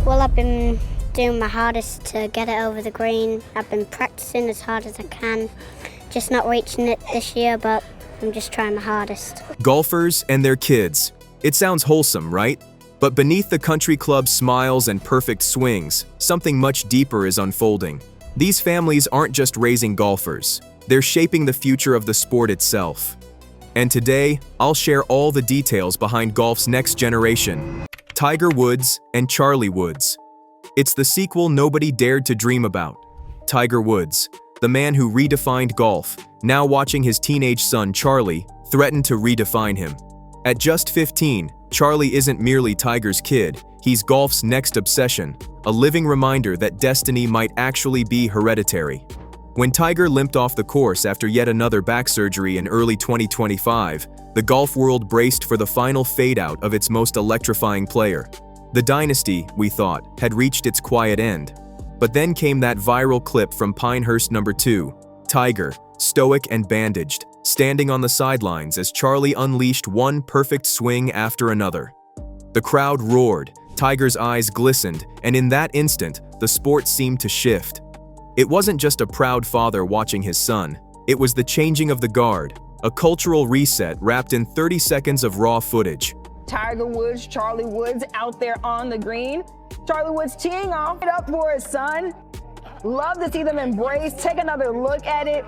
Well, I've been doing my hardest to get it over the green. I've been practicing as hard as I can. Just not reaching it this year, but I'm just trying my hardest. Golfers and their kids. It sounds wholesome, right? But beneath the country club's smiles and perfect swings, something much deeper is unfolding. These families aren't just raising golfers. They're shaping the future of the sport itself. And today, I'll share all the details behind golf's next generation. Tiger Woods and Charlie Woods. It's the sequel nobody dared to dream about. Tiger Woods, the man who redefined golf, now watching his teenage son Charlie threaten to redefine him. At just 15, Charlie isn't merely Tiger's kid, he's golf's next obsession, a living reminder that destiny might actually be hereditary. When Tiger limped off the course after yet another back surgery in early 2025, the golf world braced for the final fade-out of its most electrifying player. The dynasty, we thought, had reached its quiet end. But then came that viral clip from Pinehurst No. 2, Tiger, stoic and bandaged, standing on the sidelines as Charlie unleashed one perfect swing after another. The crowd roared, Tiger's eyes glistened, and in that instant, the sport seemed to shift. It wasn't just a proud father watching his son, it was the changing of the guard, a cultural reset wrapped in 30 seconds of raw footage. Tiger Woods, Charlie Woods out there on the green. Charlie Woods teeing off it up for his son. Love to see them embrace. Take another look at it.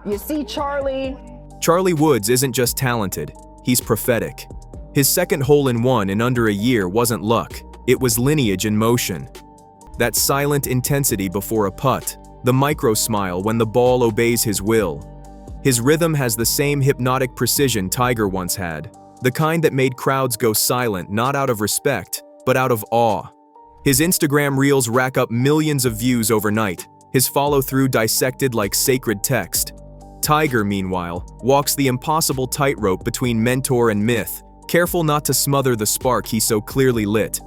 You see Charlie. Charlie Woods isn't just talented, he's prophetic. His second hole-in-one in under a year wasn't luck, it was lineage in motion. That silent intensity before a putt, the micro-smile when the ball obeys his will. His rhythm has the same hypnotic precision Tiger once had, the kind that made crowds go silent not out of respect, but out of awe. His Instagram reels rack up millions of views overnight, his follow-through dissected like sacred text. Tiger, meanwhile, walks the impossible tightrope between mentor and myth, careful not to smother the spark he so clearly lit.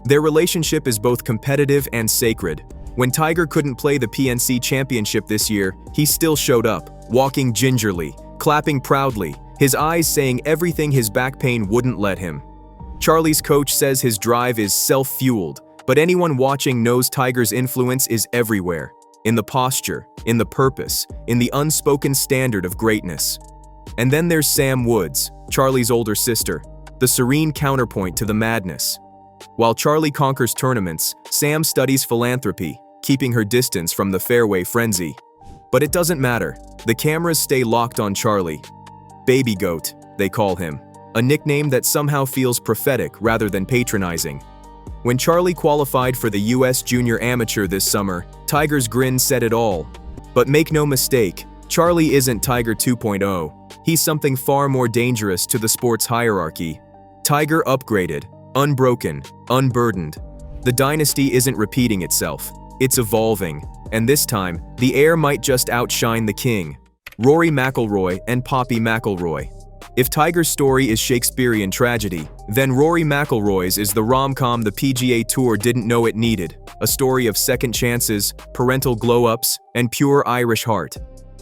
Their relationship is both competitive and sacred. When Tiger couldn't play the PNC Championship this year, he still showed up, walking gingerly, clapping proudly, his eyes saying everything his back pain wouldn't let him. Charlie's coach says his drive is self-fueled, but anyone watching knows Tiger's influence is everywhere. In the posture, in the purpose, in the unspoken standard of greatness. And then there's Sam Woods, Charlie's older sister, the serene counterpoint to the madness. While Charlie conquers tournaments, Sam studies philanthropy, keeping her distance from the fairway frenzy. But it doesn't matter, the cameras stay locked on Charlie. Baby Goat, they call him, a nickname that somehow feels prophetic rather than patronizing. When Charlie qualified for the US Junior Amateur this summer, Tiger's grin said it all. But make no mistake, Charlie isn't Tiger 2.0. He's something far more dangerous to the sport's hierarchy. Tiger upgraded, unbroken, unburdened. The dynasty isn't repeating itself, it's evolving. And this time, the heir might just outshine the king. Rory Mcilroy and Poppy McIlroy. If Tiger's story is Shakespearean tragedy, then Rory McIlroy's is the rom-com the PGA Tour didn't know it needed, a story of second chances, parental glow-ups, and pure Irish heart.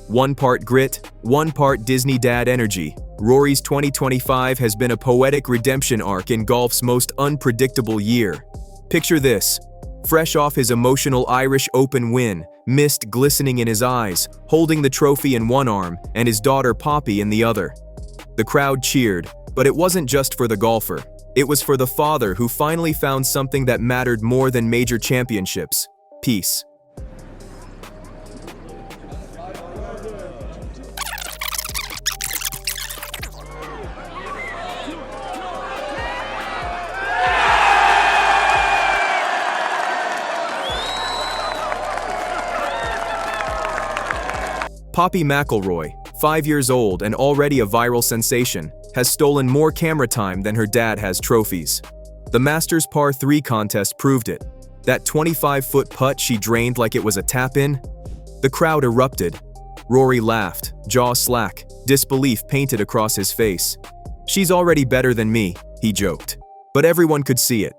One part grit, one part Disney dad energy, Rory's 2025 has been a poetic redemption arc in golf's most unpredictable year. Picture this. Fresh off his emotional Irish Open win, mist glistening in his eyes, holding the trophy in one arm and his daughter Poppy in the other. The crowd cheered, but it wasn't just for the golfer. It was for the father who finally found something that mattered more than major championships: peace. Poppy McIlroy, 5 years old and already a viral sensation, has stolen more camera time than her dad has trophies. The Masters Par 3 contest proved it. That 25-foot putt she drained like it was a tap-in? The crowd erupted. Rory laughed, jaw slack, disbelief painted across his face. "She's already better than me," he joked. But everyone could see it.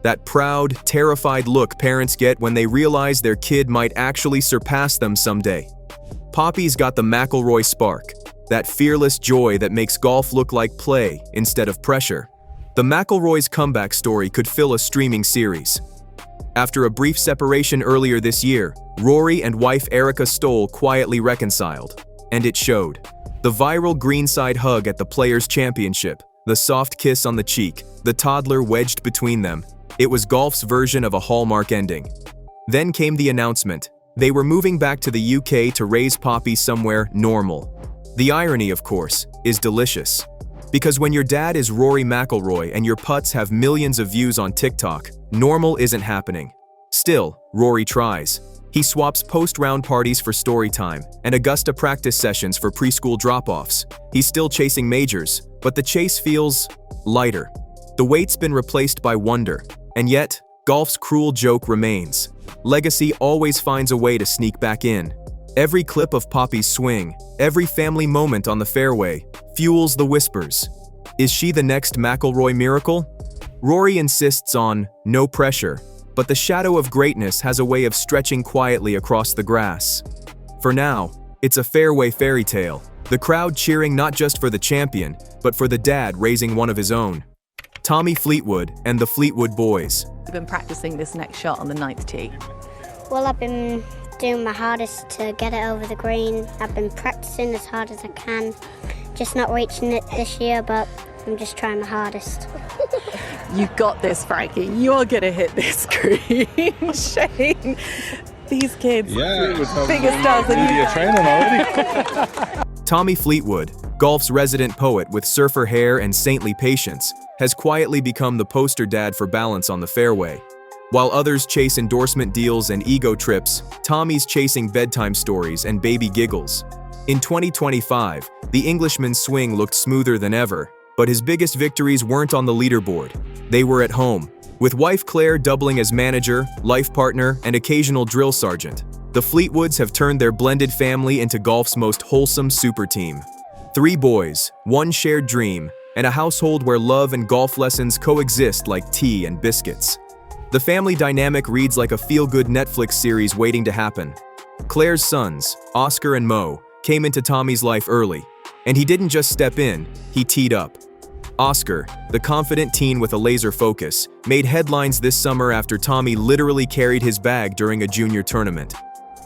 That proud, terrified look parents get when they realize their kid might actually surpass them someday. Poppy's got the McIlroy spark, that fearless joy that makes golf look like play instead of pressure. The McIlroy's comeback story could fill a streaming series. After a brief separation earlier this year, Rory and wife Erica Stoll quietly reconciled, and it showed. The viral greenside hug at the Players' Championship, the soft kiss on the cheek, the toddler wedged between them. It was golf's version of a hallmark ending. Then came the announcement. They were moving back to the UK to raise Poppy somewhere normal. The irony, of course, is delicious. Because when your dad is Rory Mcilroy and your putts have millions of views on TikTok, normal isn't happening. Still, Rory tries. He swaps post-round parties for story time and Augusta practice sessions for preschool drop-offs. He's still chasing majors, but the chase feels lighter. The weight's been replaced by wonder, and yet, golf's cruel joke remains. Legacy always finds a way to sneak back in. Every clip of Poppy's swing, every family moment on the fairway, fuels the whispers. Is she the next McIlroy miracle? Rory insists on no pressure, but the shadow of greatness has a way of stretching quietly across the grass. For now, it's a fairway fairy tale, the crowd cheering not just for the champion, but for the dad raising one of his own. Tommy Fleetwood and the Fleetwood boys. You've been practicing this next shot on the 9th tee. Well, I've been doing my hardest to get it over the green. I've been practicing as hard as I can. Just not reaching it this year, but I'm just trying my hardest. You got this, Frankie. You're going to hit this green. Shane, these kids, bigger stars than you. Tommy Fleetwood, golf's resident poet with surfer hair and saintly patience, has quietly become the poster dad for balance on the fairway. While others chase endorsement deals and ego trips, Tommy's chasing bedtime stories and baby giggles. In 2025, the Englishman's swing looked smoother than ever, but his biggest victories weren't on the leaderboard. They were at home, with wife Claire doubling as manager, life partner, and occasional drill sergeant. The Fleetwoods have turned their blended family into golf's most wholesome super team. 3 boys, 1 shared dream, and a household where love and golf lessons coexist like tea and biscuits. The family dynamic reads like a feel-good Netflix series waiting to happen. Claire's sons, Oscar and Mo, came into Tommy's life early, and he didn't just step in, he teed up. Oscar, the confident teen with a laser focus, made headlines this summer after Tommy literally carried his bag during a junior tournament.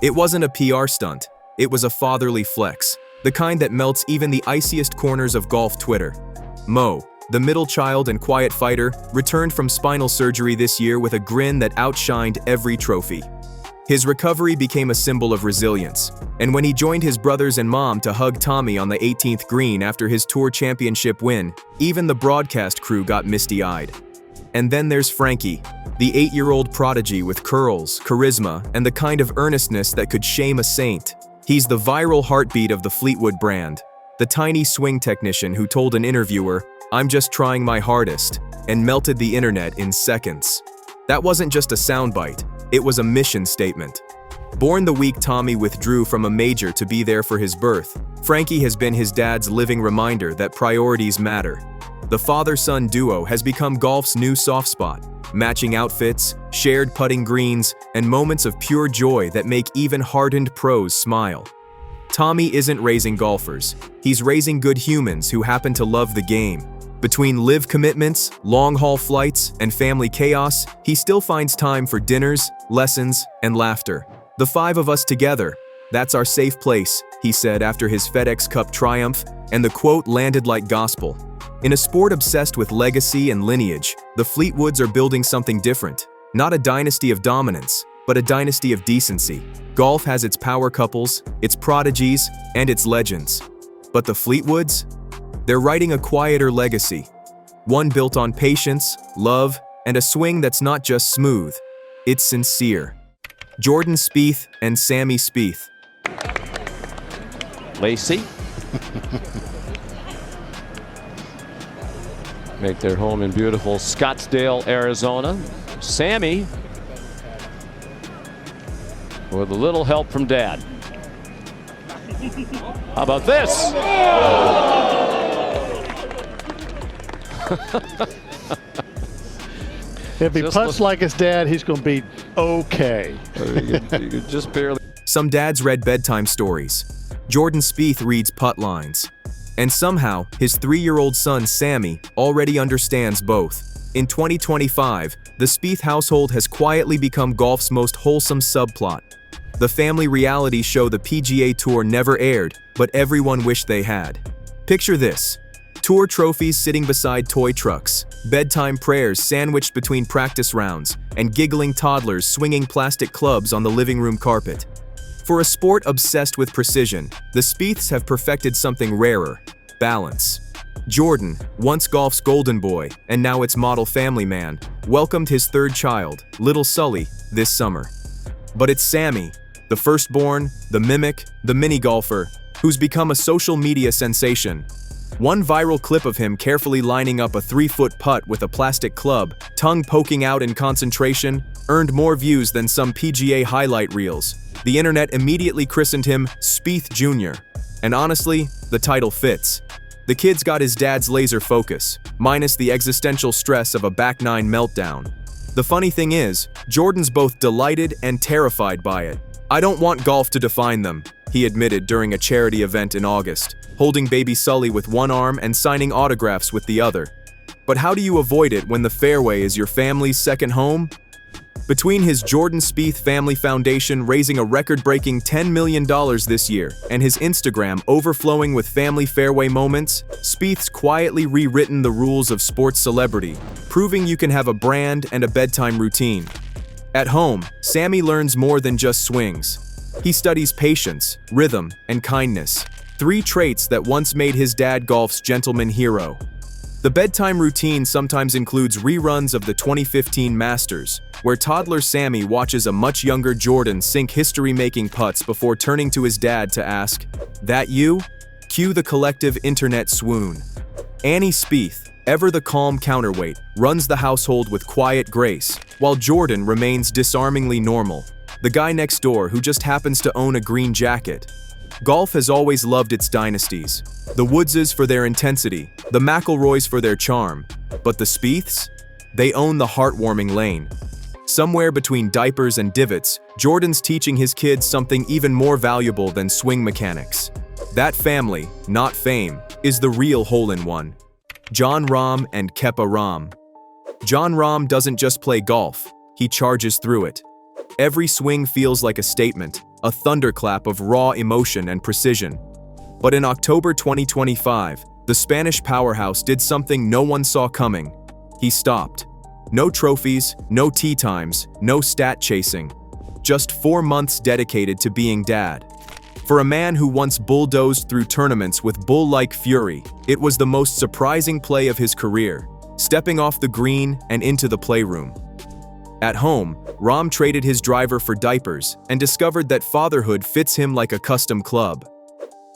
It wasn't a PR stunt, it was a fatherly flex, the kind that melts even the iciest corners of golf Twitter. Mo, the middle child and quiet fighter, returned from spinal surgery this year with a grin that outshined every trophy. His recovery became a symbol of resilience, and when he joined his brothers and mom to hug Tommy on the 18th green after his tour championship win, even the broadcast crew got misty-eyed. And then there's Frankie, the 8-year-old prodigy with curls, charisma, and the kind of earnestness that could shame a saint. He's the viral heartbeat of the Fleetwood brand, the tiny swing technician who told an interviewer, "I'm just trying my hardest," and melted the internet in seconds. That wasn't just a soundbite, it was a mission statement. Born the week Tommy withdrew from a major to be there for his birth, Frankie has been his dad's living reminder that priorities matter. The father-son duo has become golf's new soft spot, matching outfits, shared putting greens, and moments of pure joy that make even hardened pros smile. Tommy isn't raising golfers, he's raising good humans who happen to love the game. Between live commitments, long-haul flights, and family chaos, he still finds time for dinners, lessons, and laughter. "The 5 of us together, that's our safe place," he said after his FedEx Cup triumph, and the quote landed like gospel. In a sport obsessed with legacy and lineage, the Fleetwoods are building something different. Not a dynasty of dominance, but a dynasty of decency. Golf has its power couples, its prodigies, and its legends. But the Fleetwoods? They're writing a quieter legacy. One built on patience, love, and a swing that's not just smooth, it's sincere. Jordan Spieth and Sammy Spieth. Lacey. Make their home in beautiful Scottsdale, Arizona. Sammy, with a little help from Dad. How about this? If he putts like his dad, he's going to be okay. You could just barely. Some dads read bedtime stories. Jordan Spieth reads putt lines. And somehow, his 3-year-old son Sammy already understands both. In 2025, the Spieth household has quietly become golf's most wholesome subplot. The family reality show the PGA Tour never aired, but everyone wished they had. Picture this: tour trophies sitting beside toy trucks, bedtime prayers sandwiched between practice rounds, and giggling toddlers swinging plastic clubs on the living room carpet. For a sport obsessed with precision, the Spieths have perfected something rarer: balance. Jordan, once golf's golden boy and now its model family man, welcomed his third child, little Sully, this summer. But it's Sammy, the firstborn, the mimic, the mini golfer, who's become a social media sensation. One viral clip of him carefully lining up a 3-foot putt with a plastic club, tongue poking out in concentration, earned more views than some PGA highlight reels. The internet immediately christened him Spieth Jr. And honestly, the title fits. The kid's got his dad's laser focus, minus the existential stress of a back nine meltdown. The funny thing is, Jordan's both delighted and terrified by it. "I don't want golf to define them," he admitted during a charity event in August, holding baby Sully with one arm and signing autographs with the other. But how do you avoid it when the fairway is your family's second home? Between his Jordan Spieth Family Foundation raising a record-breaking $10 million this year and his Instagram overflowing with family fairway moments, Spieth's quietly rewritten the rules of sports celebrity, proving you can have a brand and a bedtime routine. At home, Sammy learns more than just swings. He studies patience, rhythm, and kindness, 3 traits that once made his dad golf's gentleman hero. The bedtime routine sometimes includes reruns of the 2015 Masters, where toddler Sammy watches a much younger Jordan sink history-making putts before turning to his dad to ask, "That you?" Cue the collective internet swoon. Annie Spieth, ever the calm counterweight, runs the household with quiet grace, while Jordan remains disarmingly normal, the guy next door who just happens to own a green jacket. Golf has always loved its dynasties. The Woodses for their intensity, the McIlroys for their charm, but the Spieths? They own the heartwarming lane. Somewhere between diapers and divots, Jordan's teaching his kids something even more valuable than swing mechanics. That family, not fame, is the real hole-in-one. Jon Rahm and Kea Rahm. Jon Rahm doesn't just play golf, he charges through it. Every swing feels like a statement, a thunderclap of raw emotion and precision. But in October 2025, the Spanish powerhouse did something no one saw coming. He stopped. No trophies, no tee times, no stat chasing. Just 4 months dedicated to being dad. For a man who once bulldozed through tournaments with bull-like fury, it was the most surprising play of his career, stepping off the green and into the playroom. At home, Rahm traded his driver for diapers and discovered that fatherhood fits him like a custom club.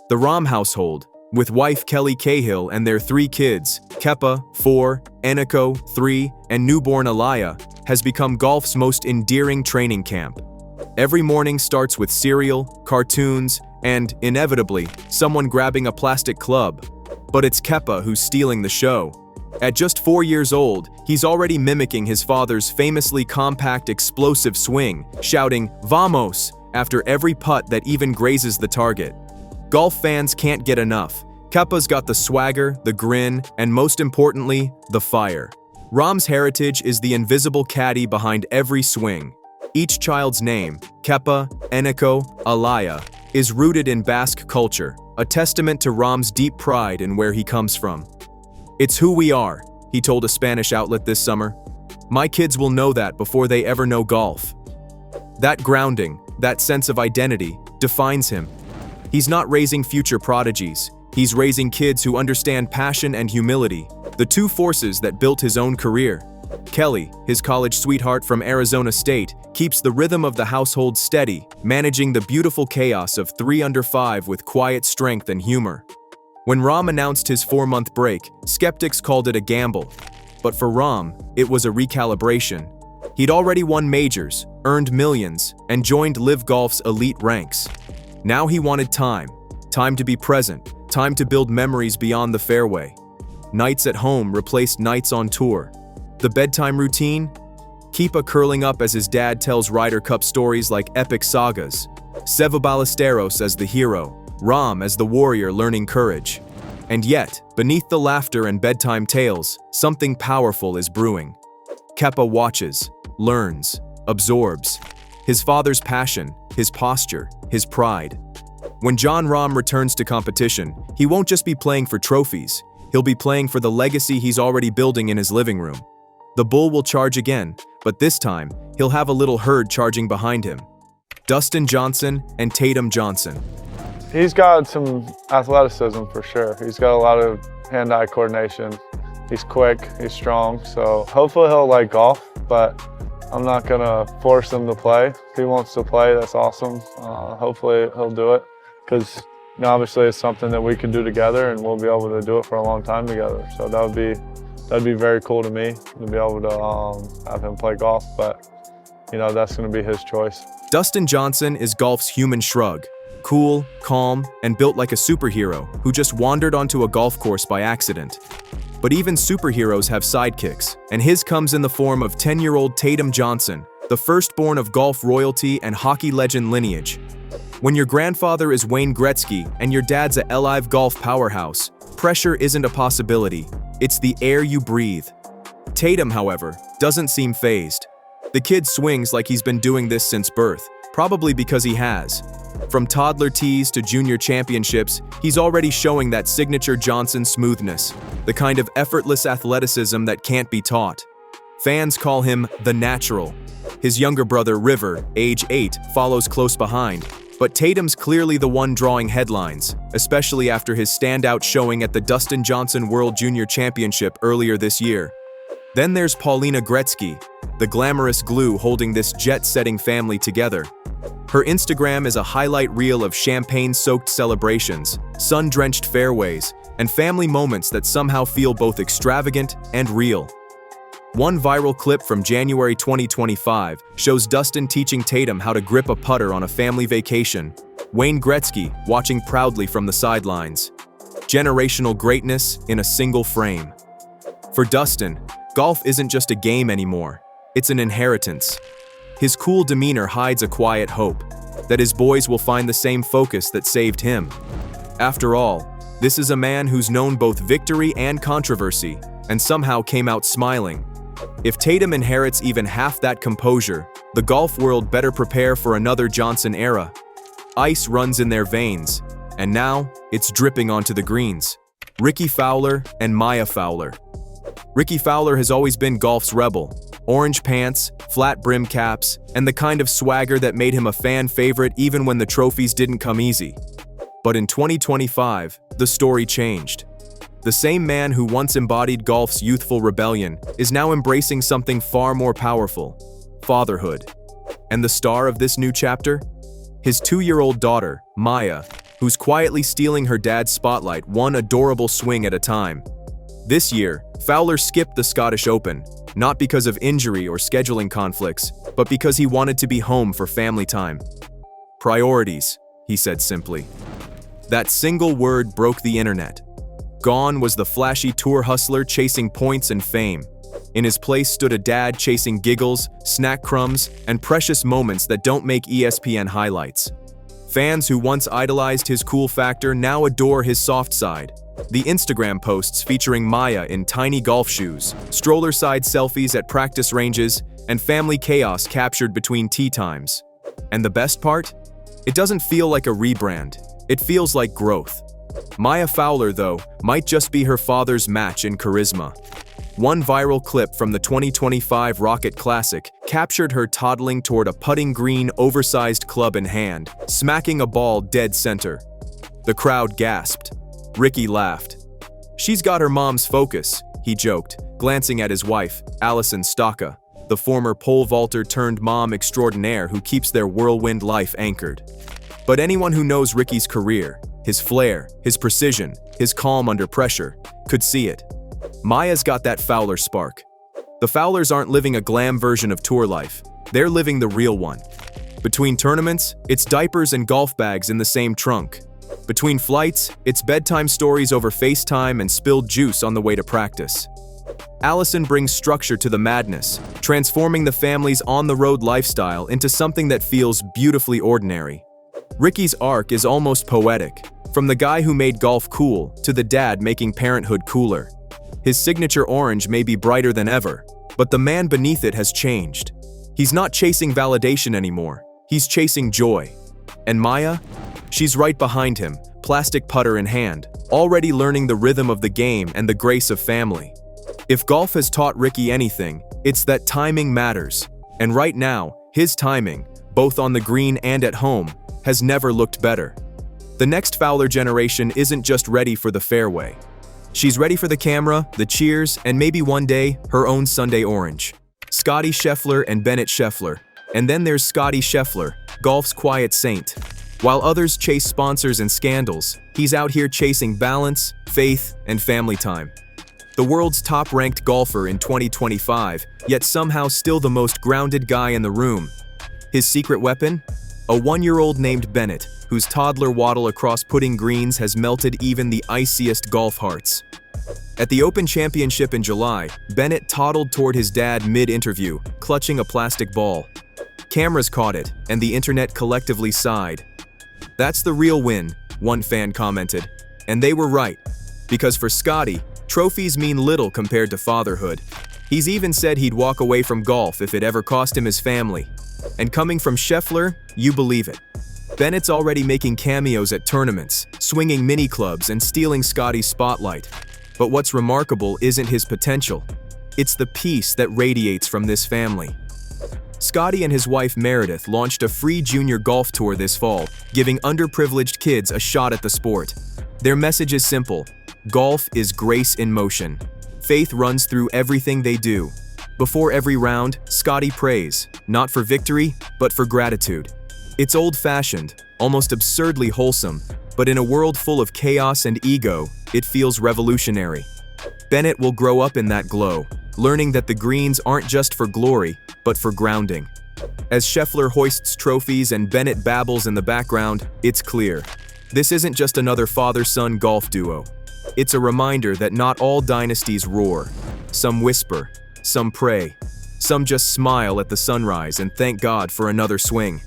The Rahm household, with wife Kelly Cahill and their 3 kids, Kepa, 4, Eniko, 3, and newborn Alaya, has become golf's most endearing training camp. Every morning starts with cereal, cartoons, and, inevitably, someone grabbing a plastic club. But it's Kepa who's stealing the show. At just 4 years old, he's already mimicking his father's famously compact, explosive swing, shouting "Vamos" after every putt that even grazes the target. Golf fans can't get enough. Kepa's got the swagger, the grin, and most importantly, the fire. Rahm's heritage is the invisible caddy behind every swing. Each child's name, Kepa, Eniko, Alaya, is rooted in Basque culture, a testament to Rahm's deep pride in where he comes from. "It's who we are," he told a Spanish outlet this summer. "My kids will know that before they ever know golf." That grounding, that sense of identity, defines him. He's not raising future prodigies. He's raising kids who understand passion and humility, the 2 forces that built his own career. Kelly, his college sweetheart from Arizona State, keeps the rhythm of the household steady, managing the beautiful chaos of 3 under 5 with quiet strength and humor. When Rahm announced his 4-month break, skeptics called it a gamble. But for Rahm, it was a recalibration. He'd already won majors, earned millions, and joined LIV Golf's elite ranks. Now he wanted time to be present, time to build memories beyond the fairway. Nights at home replaced nights on tour. The bedtime routine? Kepa curling up as his dad tells Ryder Cup stories like epic sagas. Seve Ballesteros as the hero, Rahm as the warrior learning courage. And yet, beneath the laughter and bedtime tales, something powerful is brewing. Kea watches, learns, absorbs. His father's passion, his posture, his pride. When Jon Rahm returns to competition, he won't just be playing for trophies, he'll be playing for the legacy he's already building in his living room. The bull will charge again, but this time, he'll have a little herd charging behind him. Dustin Johnson and Tatum Johnson. He's got some athleticism for sure. He's got a lot of hand-eye coordination. He's quick, he's strong, so hopefully he'll like golf, but I'm not gonna force him to play. If he wants to play, that's awesome. Hopefully he'll do it, because obviously it's something that we can do together and we'll be able to do it for a long time together. So that'd be very cool to me to be able to have him play golf, but that's gonna be his choice. Dustin Johnson is golf's human shrug. Cool, calm, and built like a superhero who just wandered onto a golf course by accident. But even superheroes have sidekicks, and his comes in the form of 10-year-old Tatum Johnson, the firstborn of golf royalty and hockey legend lineage. When your grandfather is Wayne Gretzky and your dad's a live golf powerhouse, pressure isn't a possibility, it's the air you breathe. Tatum, however, doesn't seem fazed. The kid swings like he's been doing this since birth, probably because he has. From toddler tees to junior championships, he's already showing that signature Johnson smoothness, the kind of effortless athleticism that can't be taught. Fans call him the natural. His younger brother River, age 8, follows close behind, but Tatum's clearly the one drawing headlines, especially after his standout showing at the Dustin Johnson World Junior Championship earlier this year. Then there's Paulina Gretzky, the glamorous glue holding this jet-setting family together. Her Instagram is a highlight reel of champagne-soaked celebrations, sun-drenched fairways, and family moments that somehow feel both extravagant and real. One viral clip from January 2025 shows Dustin teaching Tatum how to grip a putter on a family vacation, Wayne Gretzky watching proudly from the sidelines. Generational greatness in a single frame. For Dustin, golf isn't just a game anymore, it's an inheritance. His cool demeanor hides a quiet hope that his boys will find the same focus that saved him. After all, this is a man who's known both victory and controversy, and somehow came out smiling. If Tatum inherits even half that composure, the golf world better prepare for another Johnson era. Ice runs in their veins, and now it's dripping onto the greens. Rickie Fowler and Maya Fowler. Rickie Fowler has always been golf's rebel. Orange pants, flat brim caps, and the kind of swagger that made him a fan favorite even when the trophies didn't come easy. But in 2025, the story changed. The same man who once embodied golf's youthful rebellion is now embracing something far more powerful: fatherhood. And the star of this new chapter? His 2-year-old daughter, Maya, who's quietly stealing her dad's spotlight one adorable swing at a time. This year, Fowler skipped the Scottish Open, not because of injury or scheduling conflicts, but because he wanted to be home for family time. Priorities, he said simply. That single word broke the internet. Gone was the flashy tour hustler chasing points and fame. In his place stood a dad chasing giggles, snack crumbs, and precious moments that don't make ESPN highlights. Fans who once idolized his cool factor now adore his soft side. The Instagram posts featuring Maya in tiny golf shoes, stroller-side selfies at practice ranges, and family chaos captured between tee times. And the best part? It doesn't feel like a rebrand. It feels like growth. Maya Fowler, though, might just be her father's match in charisma. One viral clip from the 2025 Rocket Classic captured her toddling toward a putting green, oversized club in hand, smacking a ball dead center. The crowd gasped. Rickie laughed. "She's got her mom's focus," he joked, glancing at his wife, Allison Stocka, the former pole vaulter turned mom extraordinaire who keeps their whirlwind life anchored. But anyone who knows Rickie's career, his flair, his precision, his calm under pressure, could see it. Maya's got that Fowler spark. The Fowlers aren't living a glam version of tour life. They're living the real one. Between tournaments, it's diapers and golf bags in the same trunk. Between flights, it's bedtime stories over FaceTime and spilled juice on the way to practice. Allison brings structure to the madness, transforming the family's on-the-road lifestyle into something that feels beautifully ordinary. Rickie's arc is almost poetic, from the guy who made golf cool to the dad making parenthood cooler. His signature orange may be brighter than ever, But the man beneath it has changed. He's not chasing validation anymore. He's chasing joy. And Maya? She's right behind him, plastic putter in hand, already learning the rhythm of the game and the grace of family. If golf has taught Rickie anything, it's that timing matters. And right now, his timing, both on the green and at home, has never looked better. The next Fowler generation isn't just ready for the fairway. She's ready for the camera, the cheers, and maybe one day, her own Sunday orange. Scottie Scheffler and Bennett Scheffler. And then there's Scottie Scheffler, golf's quiet saint. While others chase sponsors and scandals, he's out here chasing balance, faith, and family time. The world's top-ranked golfer in 2025, yet somehow still the most grounded guy in the room. His secret weapon? A 1-year-old named Bennett, whose toddler waddle across putting greens has melted even the iciest golf hearts. At the Open Championship in July, Bennett toddled toward his dad mid-interview, clutching a plastic ball. Cameras caught it, and the internet collectively sighed. "That's the real win," one fan commented. And they were right. Because for Scottie, trophies mean little compared to fatherhood. He's even said he'd walk away from golf if it ever cost him his family. And coming from Scheffler, you believe it. Bennett's already making cameos at tournaments, swinging mini clubs and stealing Scottie's spotlight. But what's remarkable isn't his potential. It's the peace that radiates from this family. Scottie and his wife Meredith launched a free junior golf tour this fall, giving underprivileged kids a shot at the sport. Their message is simple: golf is grace in motion. Faith runs through everything they do. Before every round, Scottie prays, not for victory, but for gratitude. It's old-fashioned, almost absurdly wholesome, but in a world full of chaos and ego, it feels revolutionary. Bennett will grow up in that glow, learning that the greens aren't just for glory, but for grounding. As Scheffler hoists trophies and Bennett babbles in the background, it's clear. This isn't just another father-son golf duo. It's a reminder that not all dynasties roar. Some whisper, some pray, some just smile at the sunrise and thank God for another swing.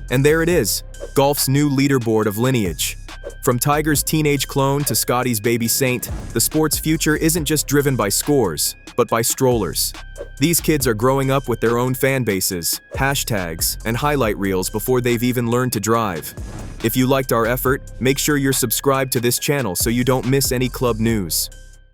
And there it is, golf's new leaderboard of lineage. From Tiger's teenage clone to Scottie's baby saint, the sport's future isn't just driven by scores, but by strollers. These kids are growing up with their own fan bases, hashtags, and highlight reels before they've even learned to drive. If you liked our effort, make sure you're subscribed to this channel so you don't miss any club news.